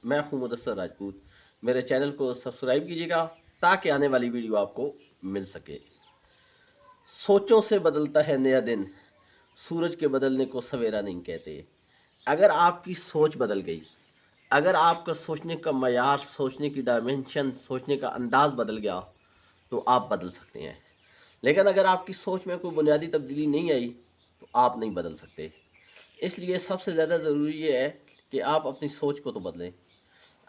मैं हूं मुदस्सर राजपूत। मेरे चैनल को सब्सक्राइब कीजिएगा ताकि आने वाली वीडियो आपको मिल सके। सोचों से बदलता है नया दिन, सूरज के बदलने को सवेरा नहीं कहते। अगर आपकी सोच बदल गई, अगर आपका सोचने का मयार, सोचने की डायमेंशन, सोचने का अंदाज बदल गया, तो आप बदल सकते हैं। लेकिन अगर आपकी सोच में कोई बुनियादी तब्दीली नहीं आई, तो आप नहीं बदल सकते। इसलिए सबसे ज़्यादा ज़रूरी ये है कि आप अपनी सोच को तो बदलें।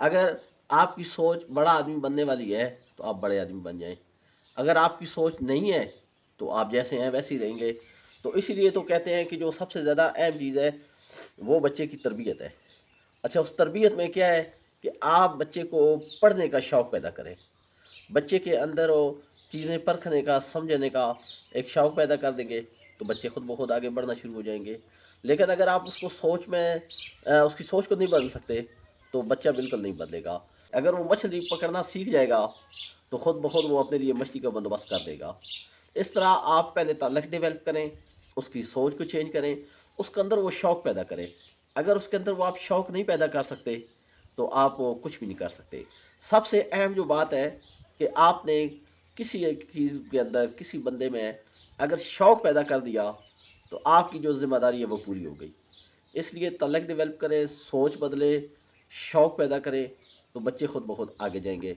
अगर आपकी सोच बड़ा आदमी बनने वाली है, तो आप बड़े आदमी बन जाएं। अगर आपकी सोच नहीं है, तो आप जैसे हैं वैसे ही रहेंगे। तो इसीलिए तो कहते हैं कि जो सबसे ज़्यादा अहम चीज़ है, वो बच्चे की तरबियत है। अच्छा, उस तरबियत में क्या है कि आप बच्चे को पढ़ने का शौक़ पैदा करें। बच्चे के अंदर वो चीज़ें परखने का, समझने का एक शौक़ पैदा कर देंगे, तो बच्चे खुद ब खुद आगे बढ़ना शुरू हो जाएंगे। लेकिन अगर आप उसको सोच में उसकी सोच को नहीं बदल सकते, तो बच्चा बिल्कुल नहीं बदलेगा। अगर वो मछली पकड़ना सीख जाएगा, तो खुद ब खुद वो अपने लिए मछली का बंदोबस्त कर देगा। इस तरह आप पहले ताल्लुक़ डेवलप करें, उसकी सोच को चेंज करें, उसके अंदर वो शौक़ पैदा करें। अगर उसके अंदर वो आप शौक़ नहीं पैदा कर सकते, तो आप वो कुछ भी नहीं कर सकते। सबसे अहम जो बात है कि आपने किसी एक चीज़ के अंदर, किसी बंदे में अगर शौक़ पैदा कर दिया, तो आपकी जो ज़िम्मेदारी है वो पूरी हो गई। इसलिए ताल्लुक़ डेवलप करें, सोच बदले, शौक़ पैदा करें, तो बच्चे खुद ब खुद आगे जाएँगे।